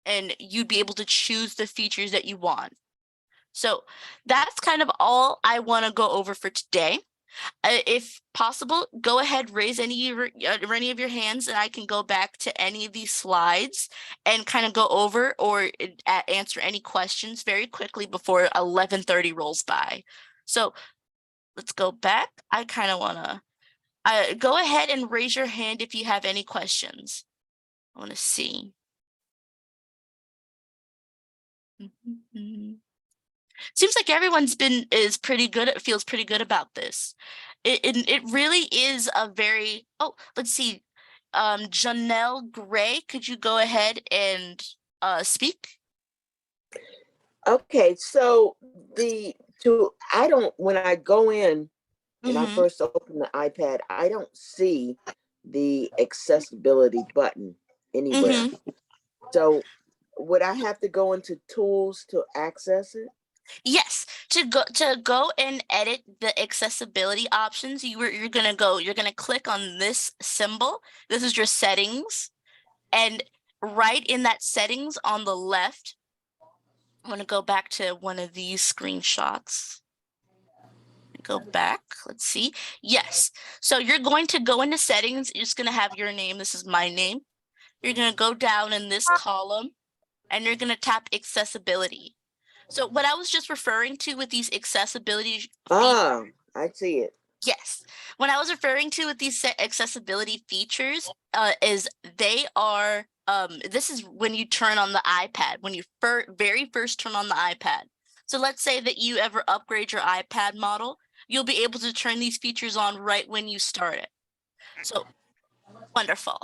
And you'd be able to choose the features that you want. So that's kind of all I want to go over for today. If possible, go ahead, raise any of your hands, and I can go back to any of these slides and kind of go over or answer any questions very quickly before 11:30 rolls by. So let's go back. I kind of want to go ahead and raise your hand if you have any questions. I want to see. Seems like everyone's feels pretty good about this. It really is a very, oh, let's see. Janelle Gray, could you go ahead and speak? Okay, so when I go in and I first open the iPad, I don't see the accessibility button anywhere. So would I have to go into tools to access it? Yes, to go and edit the accessibility options, you're gonna click on this symbol. This is your settings, and right in that settings on the left, I'm gonna go back to one of these screenshots. Go back, let's see. Yes, so you're going to go into settings. You're just gonna have your name. This is my name. You're gonna go down in this column, and you're gonna tap accessibility. So what I was just referring to with these accessibility I see it. yes, when I was referring to with these accessibility features, is they are this is when you turn on the iPad, when you very first turn on the iPad. So let's say that you ever upgrade your iPad model, you'll be able to turn these features on right when you start it. So wonderful.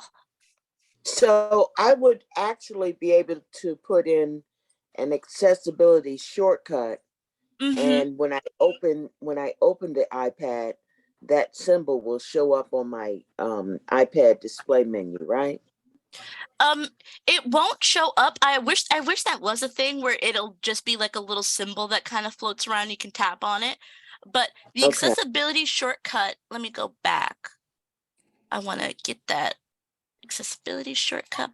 So I would actually be able to put in an accessibility shortcut, and when I open the iPad, that symbol will show up on my iPad display menu, right? It won't show up. I wish that was a thing where it'll just be like a little symbol that kind of floats around. You can tap on it, but the accessibility shortcut. Let me go back. I want to get that accessibility shortcut.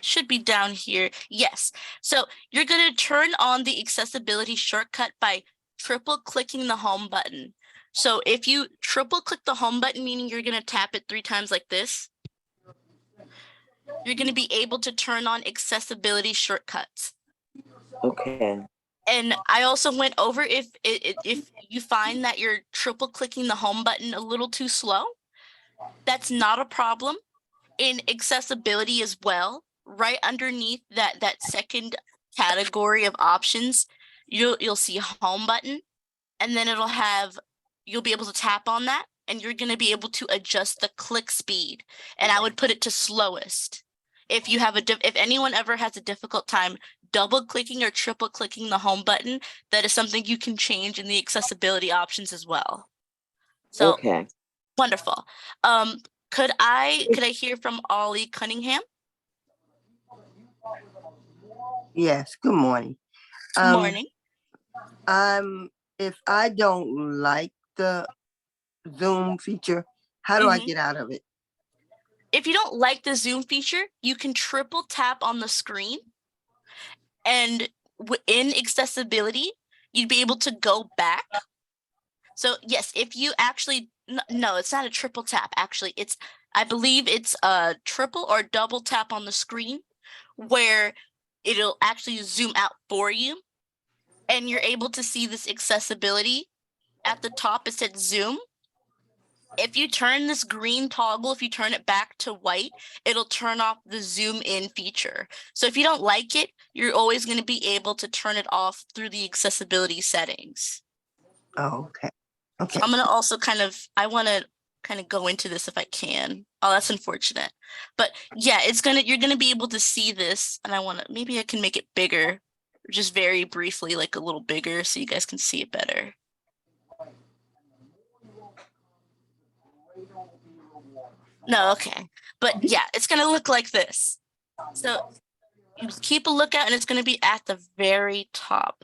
Should be down here. Yes. So you're going to turn on the accessibility shortcut by triple clicking the home button. So if you triple click the home button, meaning you're going to tap it 3 times like this, you're going to be able to turn on accessibility shortcuts. Okay. And I also went over if you find that you're triple clicking the home button a little too slow, that's not a problem. In accessibility as well, right underneath that second category of options, you'll see home button, and then you'll be able to tap on that, and you're going to be able to adjust the click speed, and I would put it to slowest. If anyone ever has a difficult time double clicking or triple clicking the home button, that is something you can change in the accessibility options as well. So wonderful. Could I hear from Ollie Cunningham? Yes, good morning. Good morning. If I don't like the Zoom feature, how do I get out of it? If you don't like the Zoom feature, you can triple tap on the screen, and in accessibility, you'd be able to go back. So yes, if you actually, no, it's not a triple tap. Actually, I believe it's a triple or double tap on the screen where it'll actually zoom out for you, and you're able to see this accessibility. At the top, it said zoom. If you turn this green toggle, if you turn it back to white, it'll turn off the zoom in feature. So if you don't like it, you're always going to be able to turn it off through the accessibility settings. Oh, okay. Okay. So I'm going to also I want to kind of go into this if I can. Oh, that's unfortunate. But yeah, you're going to be able to see this, and maybe I can make it bigger, just very briefly, like a little bigger so you guys can see it better. No, okay. But yeah, it's going to look like this. So you keep a lookout, and it's going to be at the very top.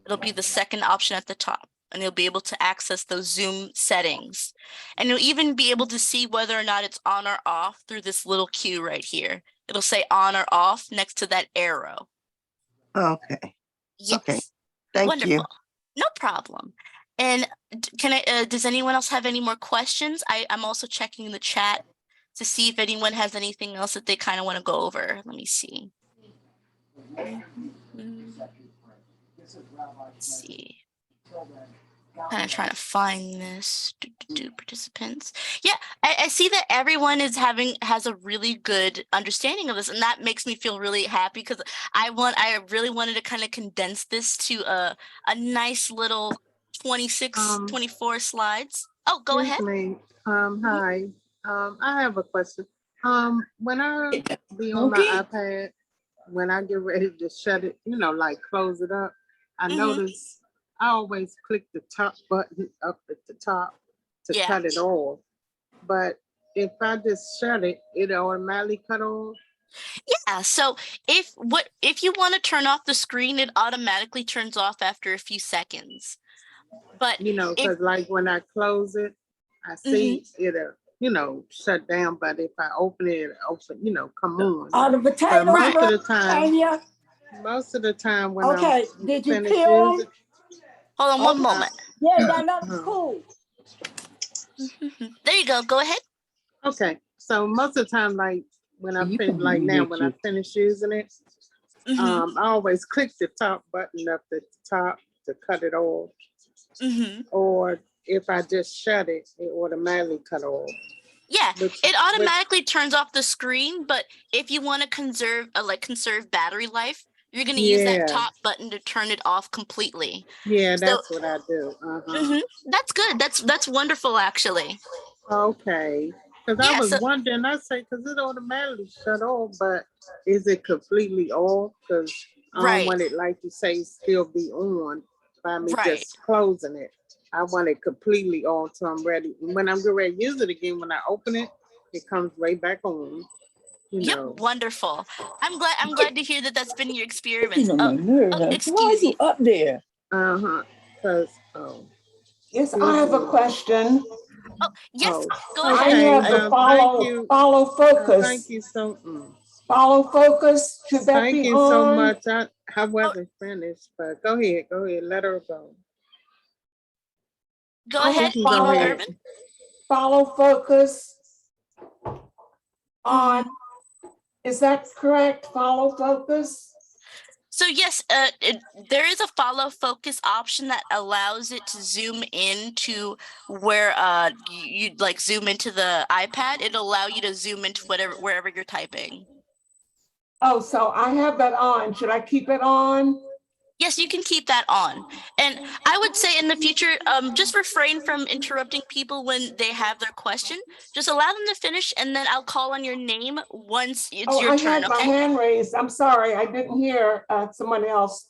It'll be the second option at the top, and you'll be able to access those Zoom settings. And you'll even be able to see whether or not it's on or off through this little Q right here. It'll say on or off next to that arrow. Okay. Yes. Okay. Thank Wonderful. you. No problem. And can I? Does anyone else have any more questions? I'm also checking the chat to see if anyone has anything else that they kind of want to go over. Let me see. Let's see. Kind of trying to find this. Participants. Yeah, I see that everyone has a really good understanding of this, and that makes me feel really happy because I really wanted to kind of condense this to a nice little 26, 24 slides. Oh, go ahead. Me. Hi. I have a question. When I be on my iPad, when I get ready to shut it, like close it up, I notice I always click the top button up at the top to cut it off. But if I just shut it, it automatically cut off. Yeah, so if you want to turn off the screen, it automatically turns off after a few seconds. But because like when I close it, I see it'll, shut down. But if I open it, come on. Are the potatoes most ready, of the time, Tanya? most of the time when Okay, I'm did you finished peel using, them? hold on one moment. Yeah, got nothing cool. There you go. Go ahead. Okay, so most of the time, like when I finish, like now when I finish using it, I always click the top button up at the top to cut it off. Or if I just shut it, it automatically cut off. Yeah, it automatically turns off the screen, but if you want to conserve battery life, you're going to use that top button to turn it off completely. Yeah, that's what I do. That's good. That's wonderful, actually. Okay. Because I was wondering, because it automatically shut off, but is it completely off? Because I don't want it, like you say, still be on by me just closing it. I want it completely off so I'm ready. When I'm getting ready to use it again, when I open it, it comes right back on. Yep, wonderful. I'm glad to hear that that's been your experiment. Excuse me. Up there. Because yes, I have a question. Oh, yes. Go I ahead. have the follow focus. Thank you so much. Follow focus. Should that Thank be you on? so much. I wasn't finished, but go ahead. Let her go. Go ahead, Urban. Follow focus on. Is that correct? Follow focus? So yes, there is a follow focus option that allows it to zoom in to where you like zoom into the iPad. It'll allow you to zoom into wherever you're typing. Oh, so I have that on. Should I keep it on? Yes, you can keep that on. And I would say in the future, just refrain from interrupting people when they have their question. Just allow them to finish, and then I'll call on your name once it's your turn. I had my hand raised. I'm sorry, I didn't hear someone else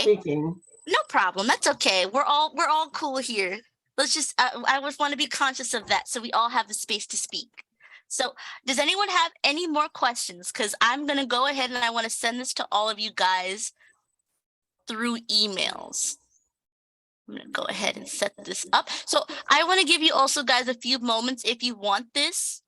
speaking. No problem. That's okay. We're all cool here. Let's just. I just want to be conscious of that, so we all have the space to speak. So, does anyone have any more questions? Because I'm gonna go ahead and I want to send this to all of you guys through emails. I'm gonna go ahead and set this up. So I want to give you also guys a few moments if you want this.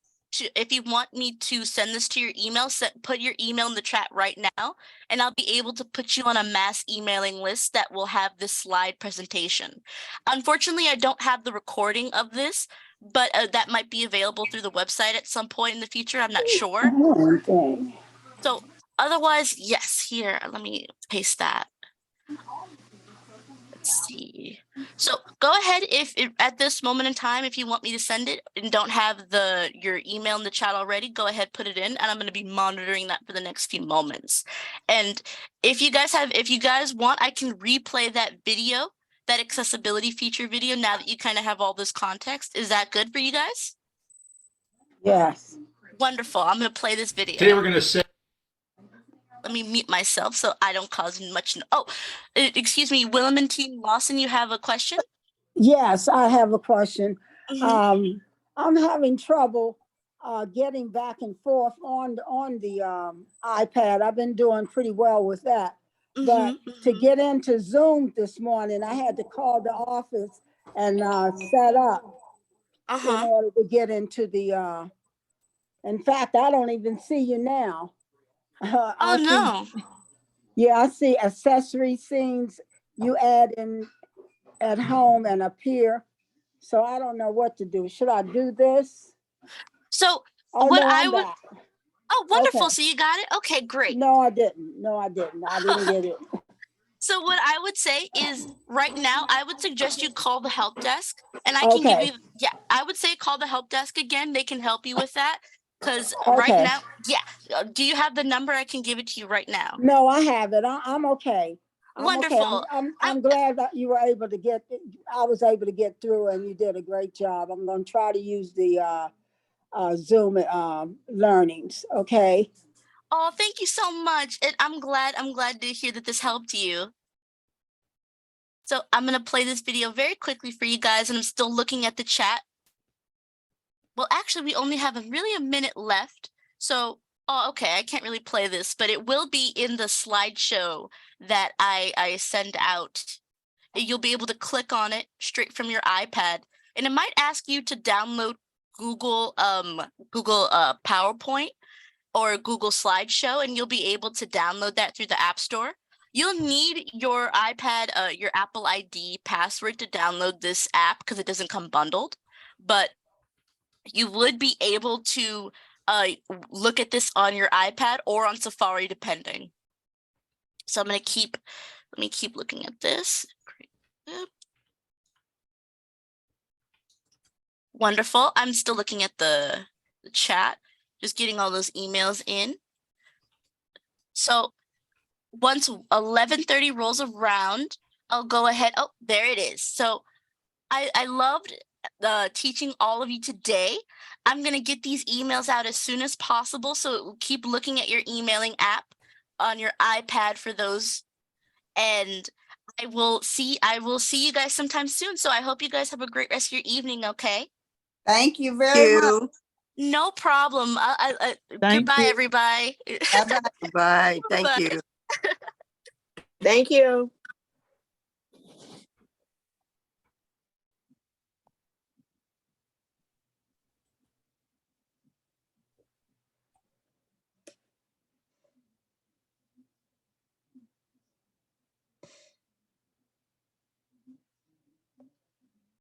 If you want me to send this to your email, put your email in the chat right now, and I'll be able to put you on a mass emailing list that will have this slide presentation. Unfortunately, I don't have the recording of this, but that might be available through the website at some point in the future. I'm not sure. So otherwise, yes, here, let me paste that. Let's see. So go ahead if at this moment in time, if you want me to send it and don't have your email in the chat already, go ahead, put it in, and I'm going to be monitoring that for the next few moments. And if you guys want, I can replay that video, that accessibility feature video, now that you kind of have all this context. Is that good for you guys? Yes. Wonderful. I'm going to play this video. Today we're going to say. Let me mute myself so I don't cause much. Oh, excuse me, Willem and Team Lawson, you have a question? Yes, I have a question. I'm having trouble getting back and forth on the iPad. I've been doing pretty well with that. But to get into Zoom this morning, I had to call the office and set up in order to get into the, in fact, I don't even see you now. I see accessory scenes. You add in at home and appear. So I don't know what to do. Should I do this? So Oh, what no, I I'm would, back. oh, wonderful. Okay. So you got it? Okay, great. No, I didn't. No, I didn't. I didn't get it. So what I would say is right now, I would suggest you call the help desk and I can give Okay. you, yeah, I would say call the help desk again. They can help you with that. Because right Okay. now, yeah. Do you have the number? I can give it to you right now. No, I have it. I'm okay. I'm okay. Wonderful. I'm glad that you were able to get, I was able to get through and you did a great job. I'm going to try to use the Zoom learnings. Okay. Oh, thank you so much. And I'm glad to hear that this helped you. So I'm going to play this video very quickly for you guys, and I'm still looking at the chat. Well, actually, we only have really a minute left. So, oh, okay, I can't really play this, but it will be in the slideshow that I send out. You'll be able to click on it straight from your iPad, and it might ask you to download Google PowerPoint or Google Slideshow, and you'll be able to download that through the App Store. You'll need your iPad, your Apple ID password to download this app because it doesn't come bundled. But you would be able to look at this on your iPad or on Safari, depending. So let me keep looking at this. Wonderful. I'm still looking at the chat, just getting all those emails in. So once 11:30 rolls around, I'll go ahead. Oh, there it is. So I loved teaching all of you today. I'm going to get these emails out as soon as possible. So keep looking at your emailing app on your iPad for those. And I will see you guys sometime soon. So I hope you guys have a great rest of your evening. Okay. Thank you very much. No problem. Goodbye, everybody. Bye-bye. Bye. Thank Bye. you. Thank you.